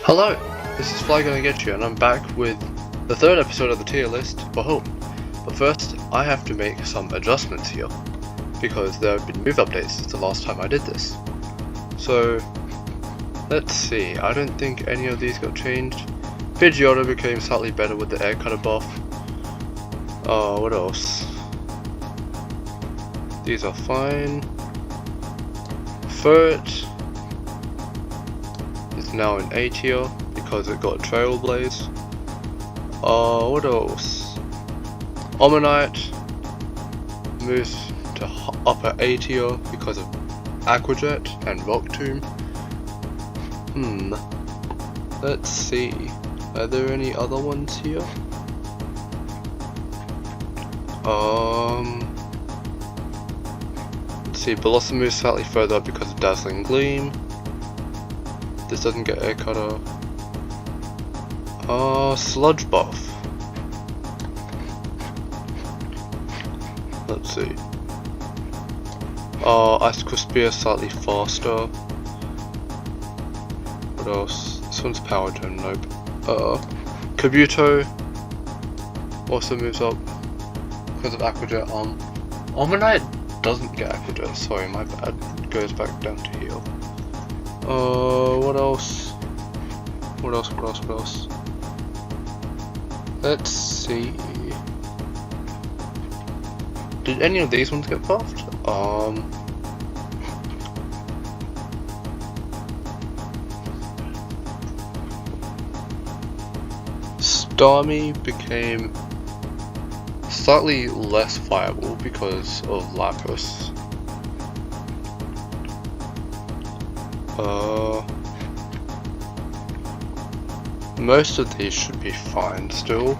Hello, this is Fly Gonna Get You, and I'm back with the third episode of the tier list for HOENN. But first, I have to make some adjustments here, because there have been move updates since the last time I did this. So, let's see, I don't think any of these got changed. Pidgeotto became slightly better with the air cutter buff. What else? These are fine. Furt is now in A tier because it got Trailblaze. What else? Omanyte moves to upper A tier because of Aquajet and Rock Tomb. Let's see. Are there any other ones here? Let's see. Blossom moves slightly further up because of Dazzling Gleam. This doesn't get air cutter. Sludge buff. Let's see. Icicle Spear slightly faster. What else? This one's Power Gem, nope. Kabuto also moves up because of Aquajet. Omanyte doesn't get Aquajet, sorry, my bad. It goes back down to heal. What else? What else? Let's see. Did any of these ones get buffed? Starmie became slightly less viable because of Lapras. Most of these should be fine still.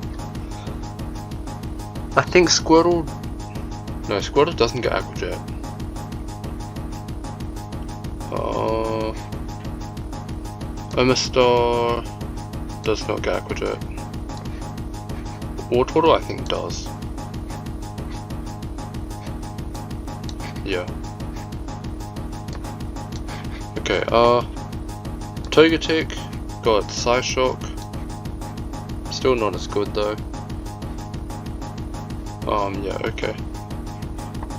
I think Squirtle... No, Squirtle doesn't get Aquajet. Omastar does not get Aquajet. Wartortle I think does. Yeah. Okay, Togetic got Psyshock. Still not as good though. Yeah, okay.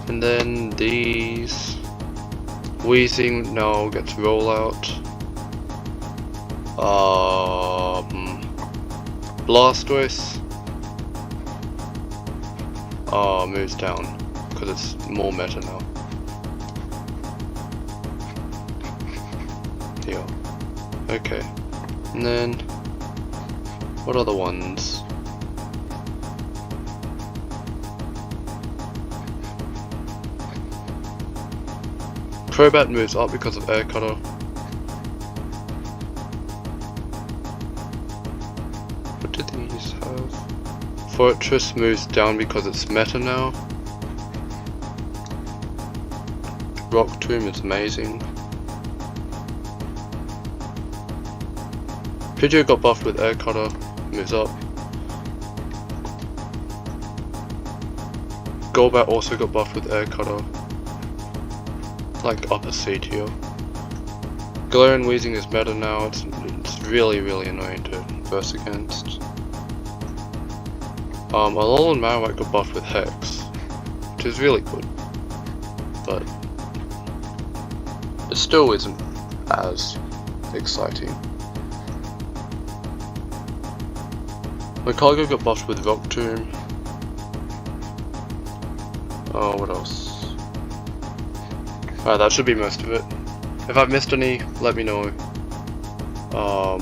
And then these... Weezing now gets Rollout. Blastoise moves down because it's more meta now. Yeah. Okay. And then what other ones? Crobat moves up because of Air Cutter. What do these have? Fortress moves down because it's meta now. Rock Tomb is amazing. Pidgey got buffed with Air Cutter, moves up. Golbat also got buffed with Air Cutter, like upper C tier. Galarian Weezing is meta now, it's really annoying to verse against. Alolan Marowak got buffed with Hex, which is really good, but it still isn't as exciting. Lucario got buffed with Rock Tomb. What else? Alright, that should be most of it. If I've missed any, let me know. I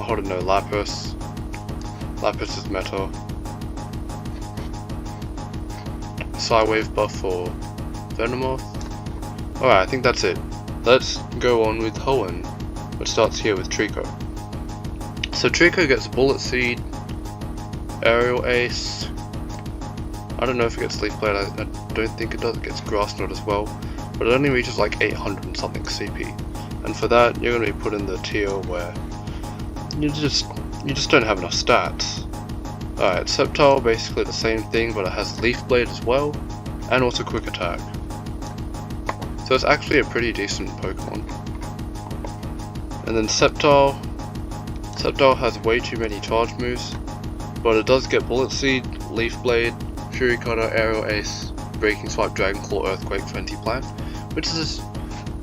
don't know, Lapras. Lapras is meta. Psywave buff for Venomoth. Alright, I think that's it. Let's go on with HOENN, which starts here with Trico. So Trico gets Bullet Seed, Aerial Ace. I don't know if it gets Leaf Blade, I don't think it does. It gets Grass Knot as well, but it only reaches like 800 and something CP, and for that you're going to be put in the tier where you just don't have enough stats. Alright, Sceptile basically the same thing, but it has Leaf Blade as well, and also Quick Attack. So it's actually a pretty decent Pokemon. And then Sceptile Sceptile has way too many charge moves, but it does get Bullet Seed, Leaf Blade, Fury Cutter, Aerial Ace, Breaking Swipe, Dragon Claw, Earthquake, Frenzy Plant, which is,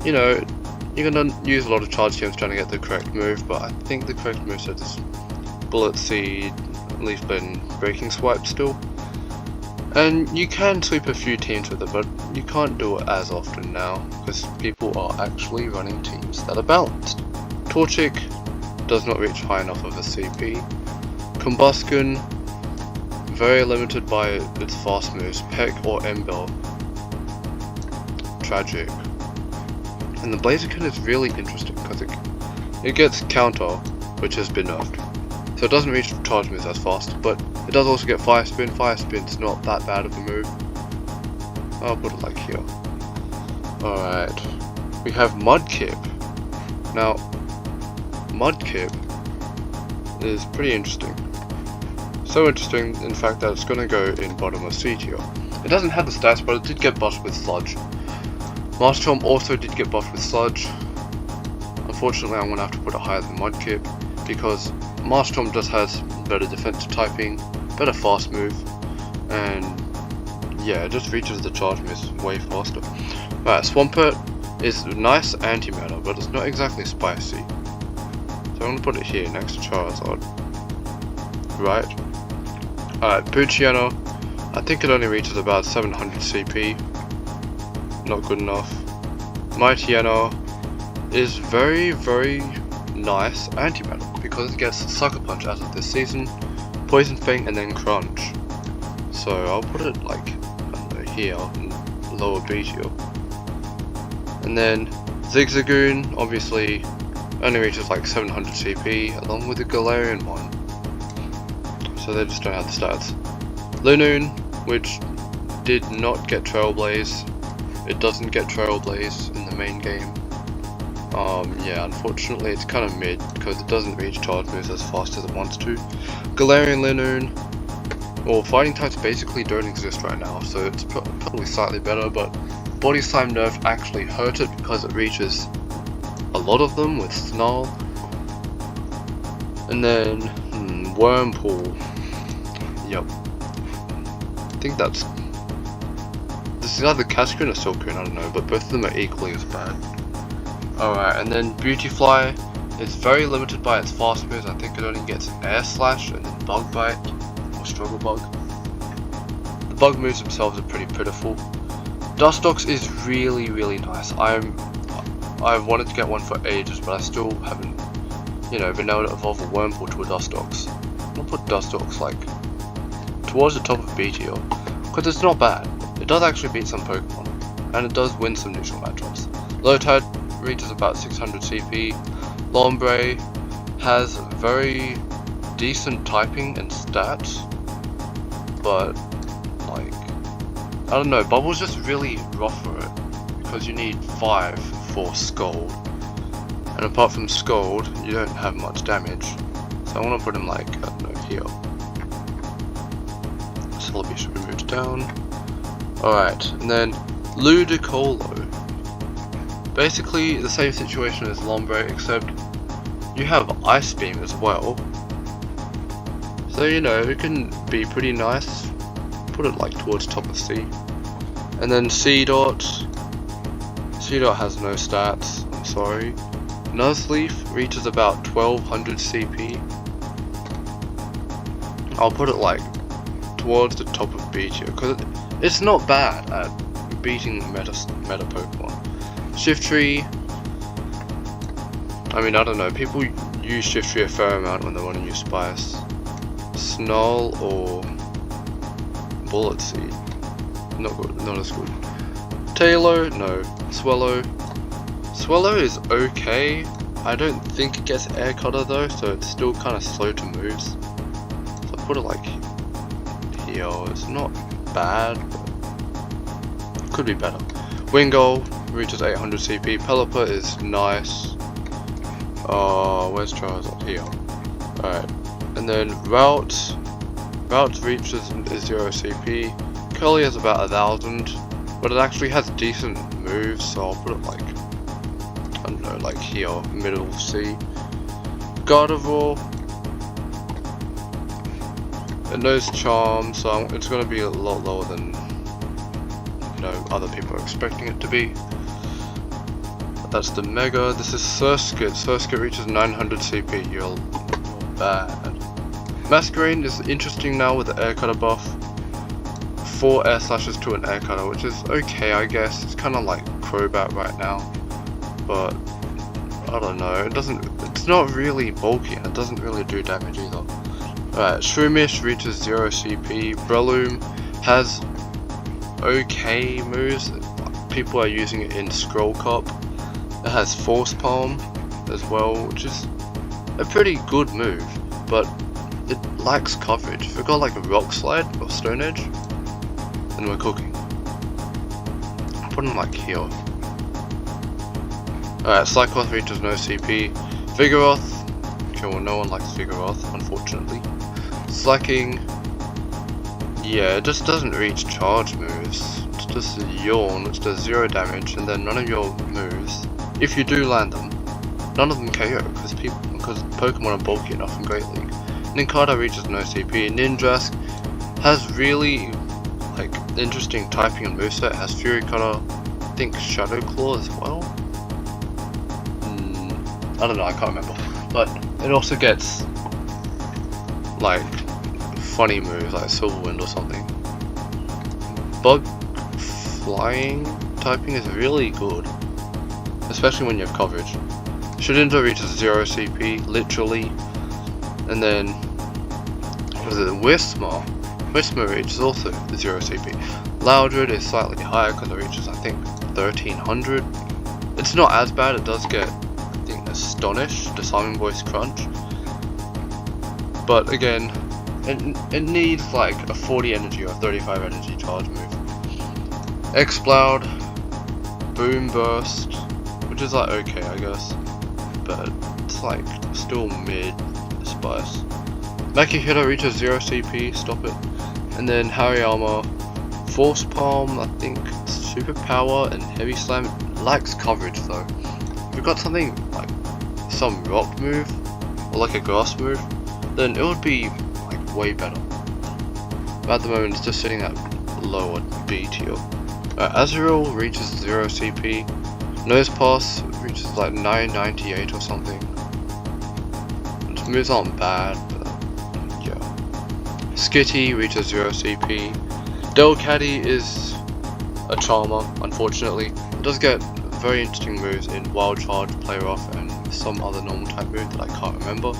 you know, you're gonna use a lot of charge gems trying to get the correct move, but I think the correct move set is Bullet Seed, Leaf Blade, and Breaking Swipe still. And you can sweep a few teams with it, but you can't do it as often now, because people are actually running teams that are balanced. Torchic does not reach high enough of a CP. Combustion, very limited by its fast moves, Peck or Embel. Tragic. And the Blaziken is really interesting, because it gets Counter, which has been nerfed. So it doesn't reach charge moves as fast, but it does also get Fire Spin. Fire Spin's not that bad of a move. I'll put it like here. Alright. We have Mudkip. Now, Mudkip is pretty interesting. So interesting, in fact, that it's gonna go in bottom of C tier. It doesn't have the stats, but it did get buffed with Sludge. Maelstrom also did get buffed with Sludge. Unfortunately, I'm gonna have to put it higher than Mudkip, because Maelstrom just has better defensive typing, better fast move, and yeah, it just reaches the charge moves way faster. Right, Swampert is nice anti-meta, but it's not exactly spicy. So I'm gonna put it here next to Charizard. Right. Alright, Poochyena, I think it only reaches about 700 CP. Not good enough. Mightyena is very, very nice anti-meta, because it gets Sucker Punch as of this season, Poison Fang, and then Crunch. So I'll put it like, I don't know, here, in lower B tier. And then Zigzagoon, obviously, only reaches like 700 CP, along with the Galarian one. So they just don't have the stats. Linoon, which did not get Trailblaze. It doesn't get Trailblaze in the main game. Yeah, unfortunately it's kind of mid, because it doesn't reach charge moves as fast as it wants to. Galarian Linoon, well, fighting types basically don't exist right now, so it's probably slightly better, but Body Slam nerf actually hurt it because it reaches a lot of them with Snarl. And then, Wurmple. Yep. I think this is either Cascoon or Silcoon, I don't know, but both of them are equally as bad. Alright, and then Beautyfly is very limited by its fast moves. I think it only gets Air Slash and then Bug Bite or Struggle Bug. The bug moves themselves are pretty pitiful. Dustox is really, really nice. I've wanted to get one for ages, but I still haven't, been able to evolve a Wurmple to a Dustox. I'm gonna put Dustox like towards the top of B tier, because it's not bad. It does actually beat some Pokemon, and it does win some neutral matchups. Lotad reaches about 600 CP. Lombre has very decent typing and stats, but like, I don't know, Bubble's just really rough for it, because you need 5 for Scald, and apart from Scald, you don't have much damage, so I want to put him like, I don't know, here. Celebi should be moved down. Alright, and then Ludicolo. Basically the same situation as Lombre, except you have Ice Beam as well. So it can be pretty nice. Put it like towards top of C. And then Seedot. Seedot has no stats, I'm sorry. Nuzleaf reaches about 1200 CP. I'll put it like towards the top of B tier, because it's not bad at beating meta Pokemon. Shiftry, I mean, I don't know, people use Shiftry a fair amount when they want to use Spice. Snarl or Bullet Seed, not good, not as good. Tailo, no. Swellow is okay. I don't think it gets Air Cutter though, so it's still kind of slow to moves. So I put it like here. It's not bad, but could be better. Wingull reaches 800 CP. Pelipper is nice. Where's Charizard? Here. Alright. And then Route reaches 0 CP. Curly has about 1000, but it actually has decent moves, so I'll put it like, I don't know, like here, middle of C. Gardevoir. It knows Charm, so it's going to be a lot lower than, you know, other people are expecting it to be. That's the Mega. This is Surskit. Surskit reaches 900 CP. You're bad. Masquerain is interesting now with the Air Cutter buff. 4 air slashes to an Air Cutter, which is okay, I guess. It's kind of like Crobat right now, but I don't know. It's not really bulky, and it doesn't really do damage either. Alright, Shroomish reaches 0 CP. Breloom has okay moves. People are using it in Scroll Cup. It has Force Palm as well, which is a pretty good move, but it lacks coverage. If we got like a Rock Slide or Stone Edge, then we're cooking. I'll put him like here. Alright, Cycloth reaches no CP. Vigoroth, okay, well no one likes Vigoroth, unfortunately. Slacking, yeah, it just doesn't reach charge moves. It's just a Yawn, which does 0 damage, and then none of your moves, if you do land them, none of them KO, because Pokemon are bulky enough in Great League. Nincada reaches no CP. Ninjask has really like interesting typing and moveset. It has Fury Cutter, I think Shadow Claw as well. I don't know, I can't remember. But it also gets like funny moves like Silver Wind or something. Bug Flying typing is really good, especially when you have coverage. Shedinja reaches 0 CP, literally. And then, what is it, Whismur? Whismur reaches also 0 CP. Loudred is slightly higher because it reaches, I think, 1300. It's not as bad, it does get, I think, Astonish, Disarming Voice Crunch. But again, it needs like a 40 energy or 35 energy charge move. Exploud, Boom Burst, which is like okay, I guess, but it's like still mid spice. Makihito reaches 0 CP, stop it. And then Hariyama, Force Palm, I think Superpower and Heavy Slam. Lacks coverage though. If we've got something like some rock move or like a grass move, then it would be like way better. But at the moment it's just sitting at lower B tier. Azurill reaches 0 CP. Nosepass reaches like 998 or something. Its moves aren't bad, but yeah. Skitty reaches 0 CP. Delcatty is a charmer, unfortunately. It does get very interesting moves in Wild Charge, Play Rough, and some other normal type move that I can't remember.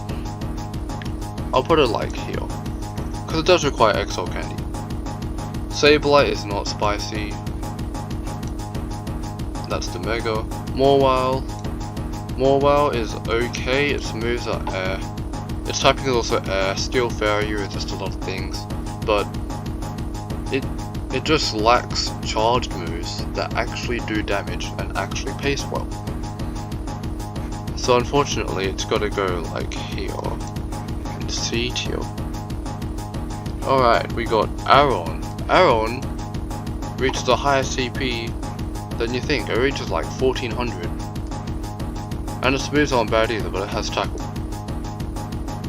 I'll put it like here, because it does require Exile Candy. Sableye is not spicy. That's the Mega. Morwile is okay, its moves are air. Its typing is also air. Steel Fairy is just a lot of things, but it just lacks charged moves that actually do damage and actually pace well. So unfortunately it's gotta go like here, in C tier. Alright, we got Aron. Aron reaches a higher CP than you think. It reaches like 1400. And its moves aren't bad either, but it has tackle.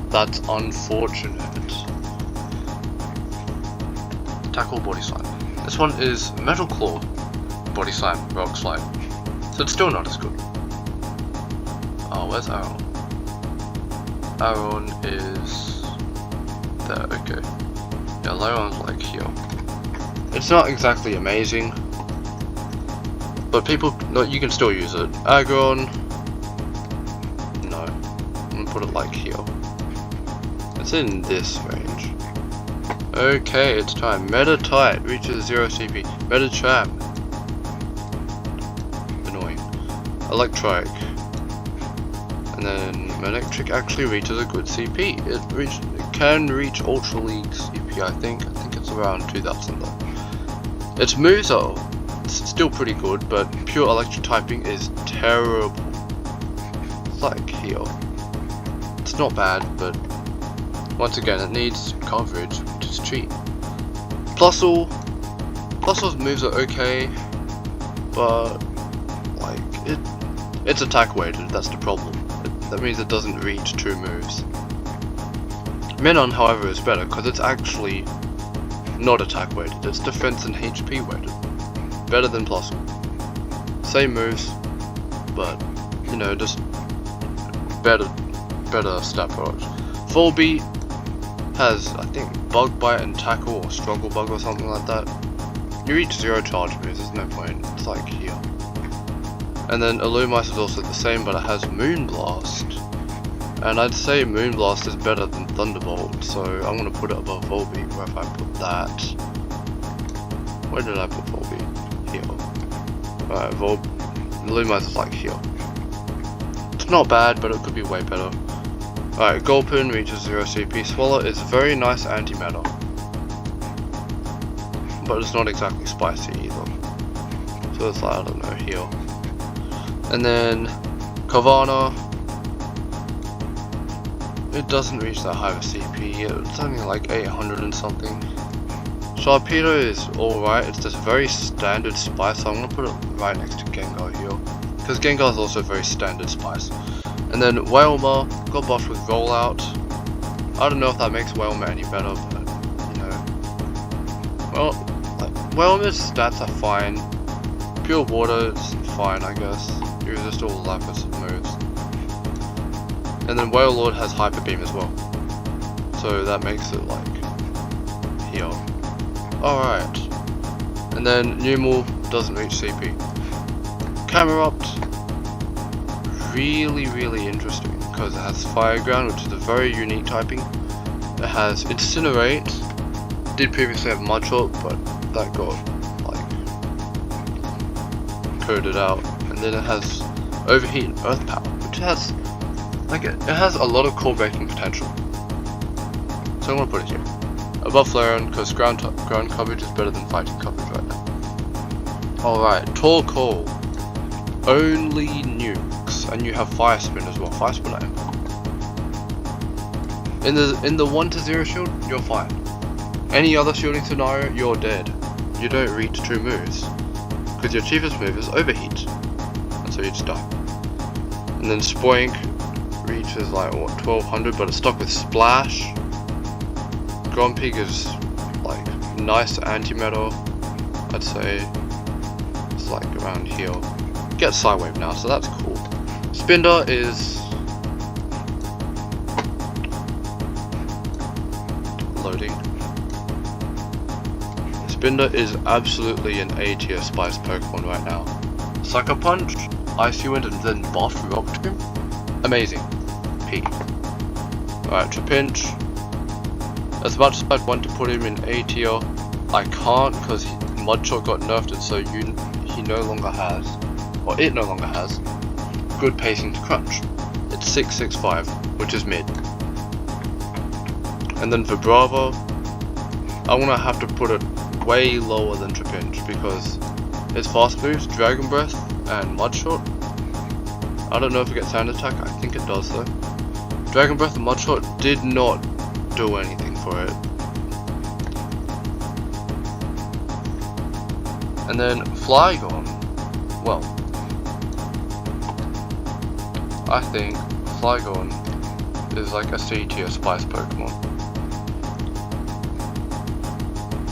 That's unfortunate. Tackle, Body Slam. This one is Metal Claw, Body Slam, Rock Slide. So it's still not as good. Oh, where's Aron? Aron is there, okay. Yeah, Laron's like here. It's not exactly amazing, but you can still use it. Aggron, no. I'm gonna put it like here. It's in this range. Okay, it's time. Meditite reaches 0 CP. Medicham, annoying. Electrike, and then Manectric actually reaches a good CP. It can reach Ultra League CP, I think it's around 2000 though. Its moves are still pretty good, but pure electric typing is terrible. It's like here. It's not bad, but once again it needs coverage, which is cheap. Plusle's moves are okay, but like it's attack weighted, that's the problem. that means it doesn't reach 2 moves. Minon, however, is better because it's actually not attack weighted, it's defense and HP weighted. Better than Blossom. Same moves, but you know, just better stat products. Volbeat has, I think, Bug Bite and Tackle or Struggle Bug or something like that. You reach 0 charge moves, there's no point, it's like here. And then Illumise is also the same, but it has Moonblast. And I'd say Moonblast is better than Thunderbolt, so I'm going to put it above Volbeat. Where if I put that? Where did I put Volbeat? Here. Alright, Illumise is like here. It's not bad, but it could be way better. Alright, Gulpin reaches 0 CP. Swallow is very nice antimatter, but it's not exactly spicy either. So it's like, I don't know, here. And then Kavana, it doesn't reach that high of a CP, it's only like 800 and something. Sharpedo is alright, it's just very standard spice, so I'm gonna put it right next to Gengar here. Because Gengar is also very standard spice. And then Wailmer got buffed with Rollout. I don't know if that makes Wailmer any better, but you know. Well, like, Wailmer's stats are fine. Pure Water is fine, I guess. You resist all Lapis moves. And then Wailord has Hyper Beam as well. So that makes it like here. Alright. And then Numel doesn't reach CP. Camerupt, really interesting because it has Fire Ground, which is a very unique typing. It has Incinerate, did previously have Mudshot, but that got like coded out. And then it has Overheat and Earth Power, which has like it has a lot of core breaking potential. So I'm gonna put it here above Flareon because ground coverage is better than fighting coverage right now. Alright, Torkoal. Only nukes, and you have Fire Spin as well. Fire Spin and in the 1-0 shield, you're fine. Any other shielding scenario, you're dead. You don't reach 2 moves because your cheapest move is Overheat, and so you just die. And then Spoink reaches like what 1200, but it's stuck with Splash. Grumpig is like nice antimatter. I'd say it's like around here. Get Psywave now, so that's cool. Spinder is loading. Spinder is absolutely an A tier spice Pokemon right now. Sucker Punch, Icy Wind, and then buff Rock Tomb. Amazing. P. Alright, Trapinch. As much as I'd want to put him in A tier, I can't because Mudshot got nerfed, and so he no longer has, or it no longer has, good pacing to crunch. It's 665, which is mid. And then for Bravo, I'm gonna have to put it way lower than Trapinch because its fast moves, Dragon Breath and Mudshot. I don't know if it gets Sand Attack, I think it does though. Dragon Breath and Mudshot did not do anything for it. And then Flygon, well, I think Flygon is like a C tier spice Pokemon.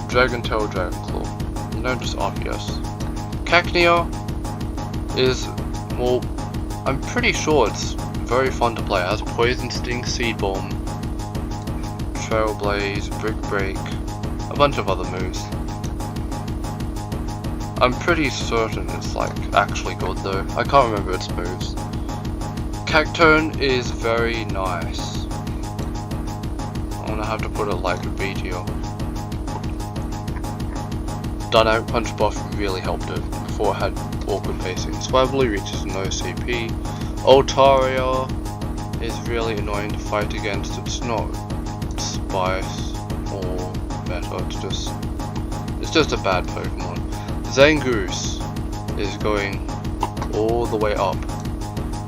Dragon Tail, Dragon Claw, no, just RPS. Cacnea is, well, I'm pretty sure it's very fun to play. It has Poison Sting, Seed Bomb, Trailblaze, Brick Break, a bunch of other moves. I'm pretty certain it's like actually good though. I can't remember its moves. Cacturne is very nice. I'm gonna have to put it like a B tier. Dynamic Punch buff really helped it before it had awkward pacing. Swablu reaches no CP. Altaria is really annoying to fight against. It's not spice or meta, it's just a bad Pokemon. Zangoose is going all the way up.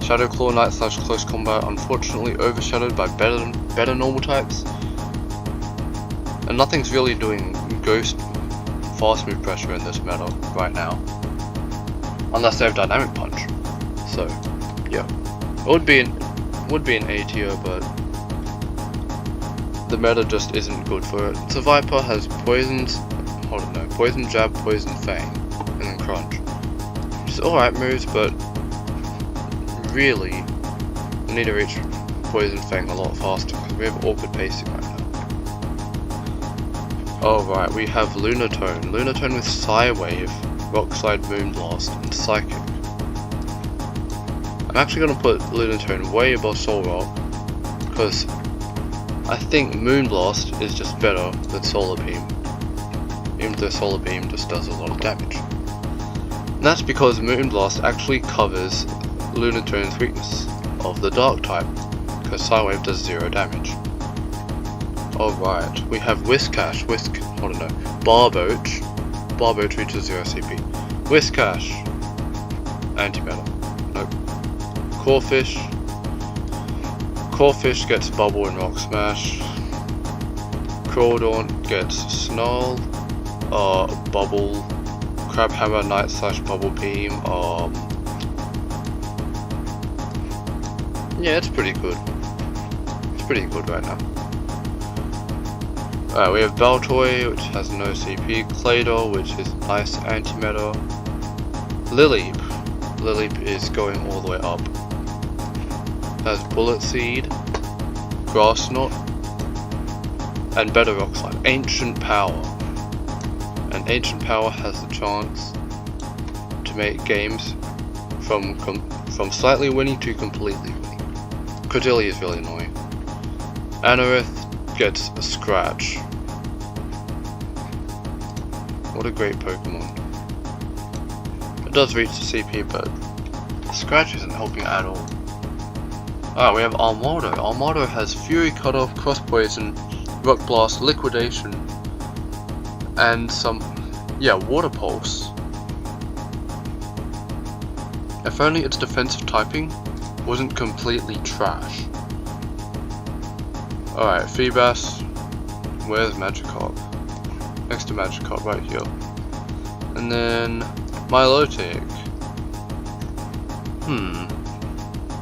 Shadow Claw Knight / Close Combat, unfortunately overshadowed by better normal types. And nothing's really doing Ghost fast move pressure in this meta right now. Unless they have Dynamic Punch. So, yeah. It would be would be an A tier, but the meta just isn't good for it. So Viper has Poison Jab, Poison Fang, and then Crunch. Which is alright moves, but really, we need to reach Poison Fang a lot faster because we have awkward pacing right now. Alright, we have Lunatone. Lunatone with Psy Wave, Rock Slide, Moonblast, and Psychic. I'm actually going to put Lunatone way above Soul Rock because I think Moonblast is just better than Solar Beam, even though Solar Beam just does a lot of damage. And that's because Moonblast actually covers Lunatone's weakness of the Dark type, because Psywave does 0 damage. Alright, we have Whiscash, Barboach. Barboach reaches 0 CP. Whiscash, Anti-Meta. Nope. Corphish. Corphish gets Bubble and Rock Smash. Crawdaunt gets Snarl, Bubble, Crabhammer, Night Slash, Bubble Beam. Yeah, it's pretty good. It's pretty good right now. Alright, we have Baltoy, which has no CP. Claydol, which is nice anti-meta. Lileep. Lileep is going all the way up. Has Bullet Seed, Grass Knot, and better Rock Slide. Ancient Power. And Ancient Power has the chance to make games from slightly winning to completely winning. Cordillea is really annoying. Anorith gets a Scratch. What a great Pokemon. It does reach the CP, but Scratch isn't helping at all. Alright, we have Armado. Armado has Fury Cutoff, Cross Poison, Rock Blast, Liquidation, and some, Water Pulse. If only its defensive typing wasn't completely trash. Alright, Feebas. Where's Magikarp? Next to Magikarp, right here. And then Milotic.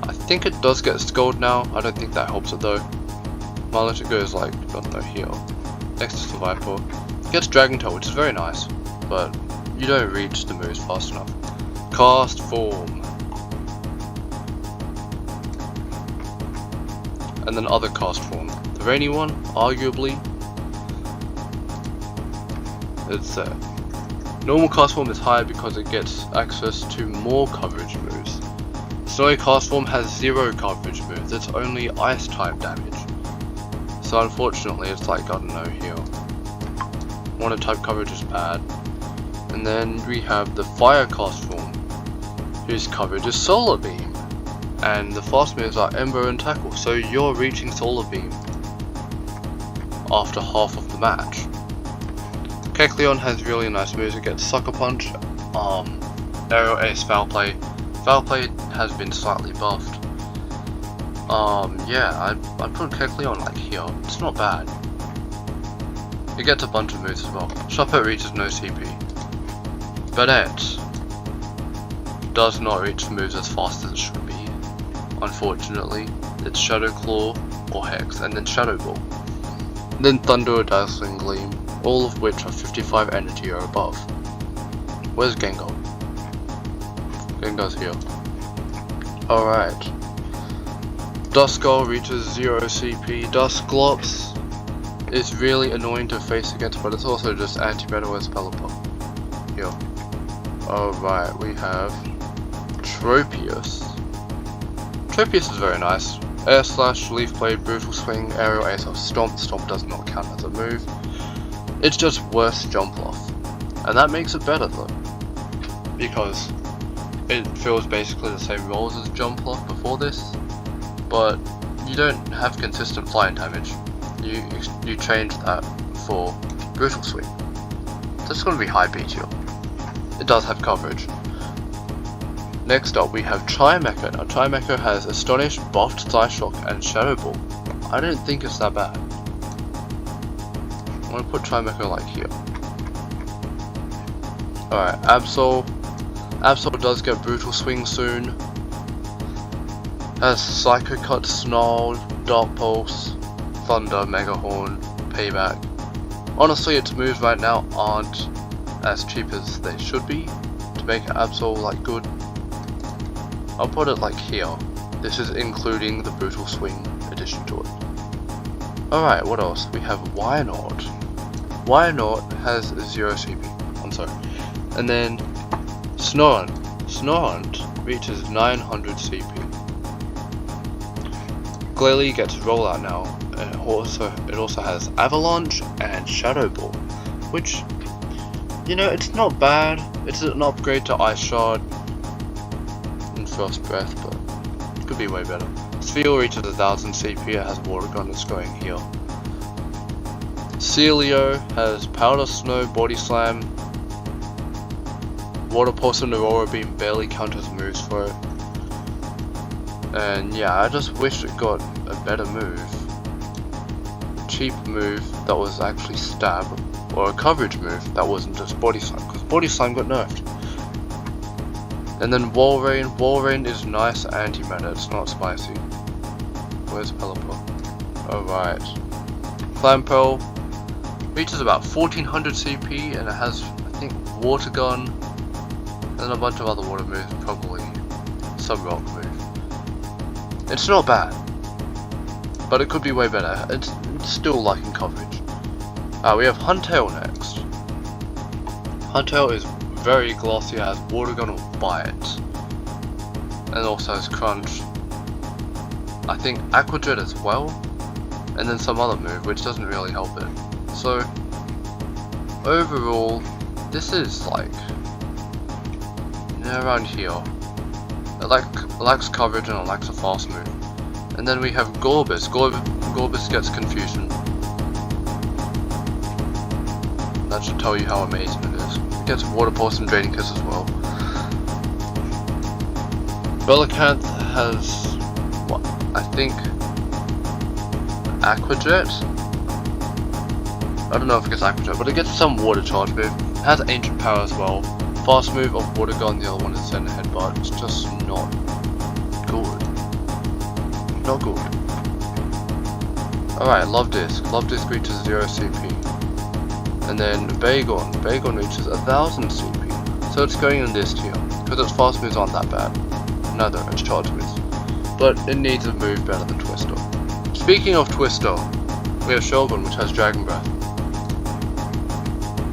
I think it does get Scald now. I don't think that helps it though. Milotic goes like, I don't know, here. Next to Survivor. Gets Dragon Tail, which is very nice, but you don't reach the moves fast enough. Cast Form. And then other Cast Form. The Rainy one, arguably, it's there. Normal Cast Form is higher because it gets access to more coverage moves. Snowy Cast Form has 0 coverage moves, it's only Ice type damage. So unfortunately it's like, I don't know, here. Water type coverage is bad. And then we have the Fire Cast Form, whose coverage is Solar Beam. And the fast moves are Ember and Tackle, so you're reaching Solar Beam after half of the match. Kecleon has really nice moves. It gets Sucker Punch, Aerial Ace, Foul Play. Foul Play has been slightly buffed. I'd put Kecleon like here. It's not bad. It gets a bunch of moves as well. Shuppet reaches no CP. Banette does not reach moves as fast as it should be. Unfortunately, it's Shadow Claw or Hex, and then Shadow Ball. Then Thunder or Dazzling Gleam, all of which are 55 energy or above. Where's Gengar? Gengar's here. Alright. Duskull reaches 0 CP. Dusclops is really annoying to face against, but it's also just anti-meta with Pelipper. Here. Alright, we have Tropius. Tropius is very nice. Air Slash, Leaf Blade, Brutal Swing, Aerial Ace of Stomp. Stomp does not count as a move. It's just worse Jumpluff. And that makes it better though. Because it feels basically the same roles as Jumpluff before this. But you don't have consistent flying damage. You change that for Brutal Swing. So it's going to be high B tier. It does have coverage. Next up we have Chimecho. Now Chimecho has Astonish, Buffed, Psyshock, and Shadow Ball. I don't think it's that bad. I'm going to put Chimecho like here. Alright, Absol. Absol does get Brutal Swing soon. Has Psycho Cut, Snarl, Dark Pulse, Thunder, Mega Horn, Payback. Honestly, its moves right now aren't as cheap as they should be to make Absol like good. I'll put it like here. This is including the Brutal Swing addition to it. Alright, what else? We have Wynaut. Wynaut has 0 CP. I'm sorry. And then Snorunt. Snorunt reaches 900 CP. Glalie gets Rollout now, and it also has Avalanche and Shadow Ball, which, you know, it's not bad. It's an upgrade to Ice Shard and First Breath, but it could be way better. Sphere reaches 1000 CP, it has Water Gun, it's going here. Celio has Powder Snow, Body Slam, Water Pulse and Aurora Beam barely counters moves for it. And yeah, I just wish it got a better move. A cheap move that was actually Stab, or a coverage move that wasn't just Body Slam, because Body Slam got nerfed. And then Walrein. Walrein is nice anti-meta, it's not spicy. Where's Pelipper? Alright. Clamperl reaches about 1400 CP and it has, I think, Water Gun and a bunch of other water moves, probably some rock move. It's not bad, but it could be way better. It's still lacking coverage. We have Huntail next. Huntail is very glossy, has Water Gun or Bite, and also has Crunch. I think Aqua Jet as well, and then some other move which doesn't really help it. So overall, this is like, you know, around here. It lacks coverage and it lacks a fast move. And then we have Gorbis. Gorbis gets Confusion. That should tell you how amazing it is. It gets Water Pulse and Draining Kiss as well. Relicanth has, what, I think, Aqua Jet? I don't know if it gets Aqua Jet, but it gets some Water Charge move. It has Ancient Power as well. Fast move of Water Gun, the other one is Zen Headbutt. It's just not good. Not good. Alright, Love Disc. Love Disc reaches 0 CP. And then Bagon. Bagon reaches 1000 CP. So it's going in this tier, because its fast moves aren't that bad. Neither are its charge moves. But it needs a move better than Twister. Speaking of Twister, we have Shogun, which has Dragon Breath.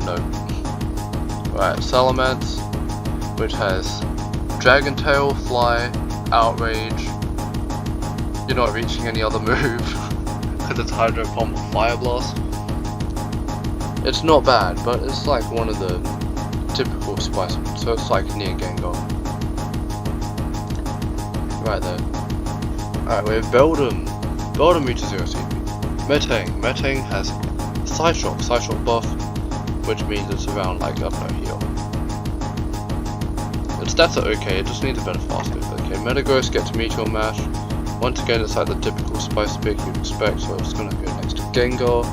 No. Right, Salamence, which has Dragon Tail, Fly, Outrage. You're not reaching any other move, because it's Hydro Pump or Fire Blast. It's not bad, but it's like one of the typical spice moves, so it's like near Gengar. Right there. Alright, we have Beldum. Beldum reaches 0 CP. Metang. Metang has Psyshock. Psyshock buff, which means it's around like, I don't know, here. Its stats are okay, it just needs a better fast move. Okay, Metagross gets Meteor Mash. Once again, it's like the typical spice pick you'd expect, so it's gonna go next to Gengar.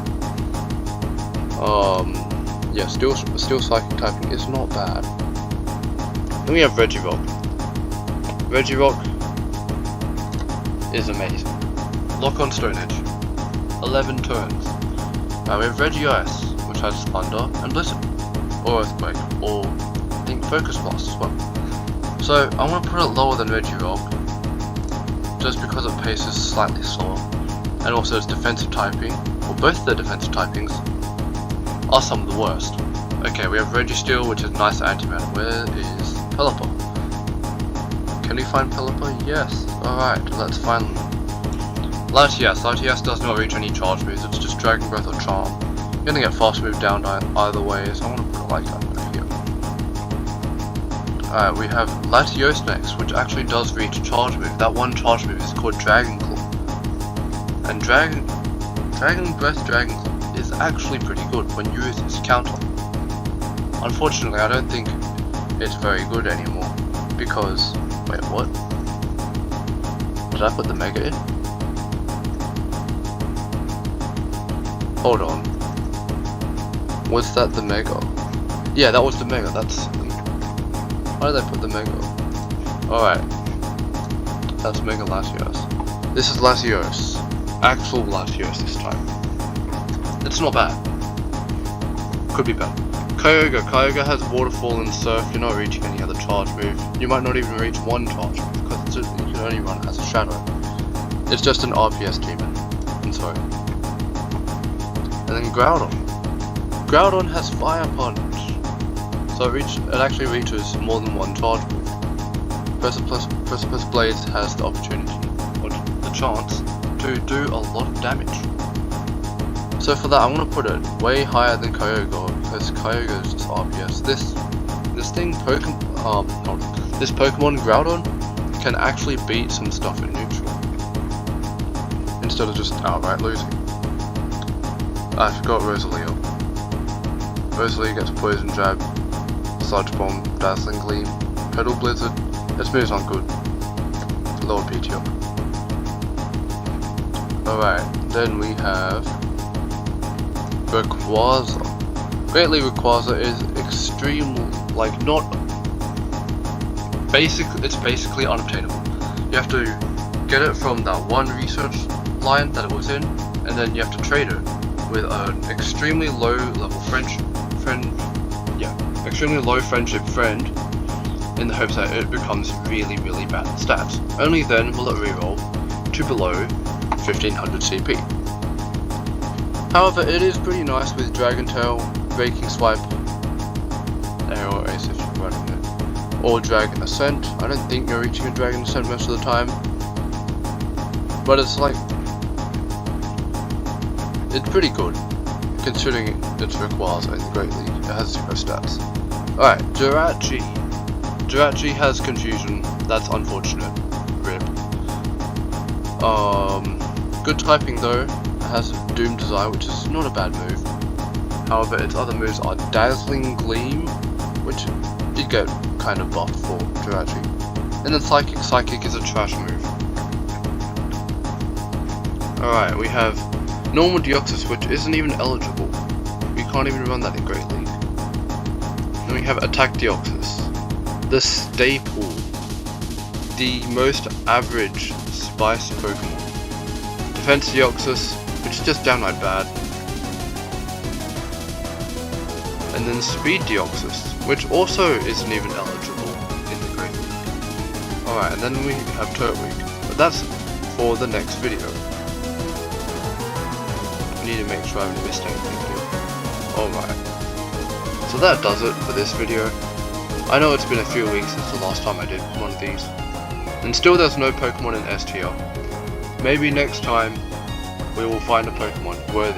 Yeah, still Psychic typing is not bad. Then we have Regirock. Regirock is amazing. Lock on Stone Edge. 11 turns. We have Regice, which has Thunder and Blizzard, or Earthquake, or I think Focus Blast as well. So I want to put it lower than Regirock, just because its pace is slightly slower, and also its defensive typing, or both their defensive typings, are some of the worst. Okay, we have Registeel, which is nice anti-meta. Where is Pelipper? Can we find Pelipper? Yes. Alright, let's find them. Latias. Latias does not reach any charge moves, it's just Dragon Breath or Charm. You're gonna get fast move down either way, so I want to put it like that here. Alright, we have Latios next, which actually does reach a charge move. That one charge move is called Dragon Claw. And Dragon Breath Dragon Claw is actually pretty good when used as counter. Unfortunately, I don't think it's very good anymore, because, wait, what? Did I put the Mega in? Hold on. Was that the Mega? Yeah, that was the Mega, that's... Why did I put the Mega? Alright. That's Mega Latios. This is Latios. Actual Latios this time. It's not bad. Could be better. Kyogre. Kyogre has Waterfall and Surf. You're not reaching any other charge move. You might not even reach one charge move because you can only run as a Shadow. It's just an RPS demon. I'm sorry. And then Groudon. Groudon has Fire Punch. So it actually reaches more than one charge move. Precipice Blades has the opportunity, or the chance, to do a lot of damage. So for that, I'm gonna put it way higher than Kyogre because Kyogre is just RPS. This Pokemon Groudon can actually beat some stuff in neutral instead of just outright losing. I forgot Rosaleo. Rosaleo gets Poison Jab, Sludge Bomb, Dazzling Gleam, Petal Blizzard. Its moves aren't good. Lower PTO. Alright, then we have Rayquaza. Greatly, Rayquaza is extremely, like, not basic. It's basically unobtainable. You have to get it from that one research line that it was in, and then you have to trade it with an extremely low level extremely low friendship friend, in the hopes that it becomes really, really bad at stats. Only then will it reroll to below 1500 CP. However, it is pretty nice with Dragon Tail, Raking Swipe, Aerial Ace if you're running it, or Dragon Ascent. I don't think you're reaching a Dragon Ascent most of the time, but it's like, it's pretty good, considering it's Rayquaza in the Great League. It has 0 stats. Alright, Jirachi. Jirachi has Confusion. That's unfortunate. RIP. Good typing though. It has Doom Desire, which is not a bad move. However, its other moves are Dazzling Gleam, which did get kind of buffed for Jirachi. And then Psychic. Psychic is a trash move. Alright, we have Normal Deoxys, which isn't even eligible. We can't even run that in Great League. Then we have Attack Deoxys. The staple, the most average Spice Pokemon. Defense Deoxys, which is just downright bad. And then Speed Deoxys, which also isn't even eligible in the Great League. Alright, and then we have Turtwig, but that's for the next video. I need to make sure I haven't missed anything here. Alright, so that does it for this video. I know it's been a few weeks since the last time I did one of these, and still there's no Pokemon in S tier. Maybe next time we will find a Pokemon worthy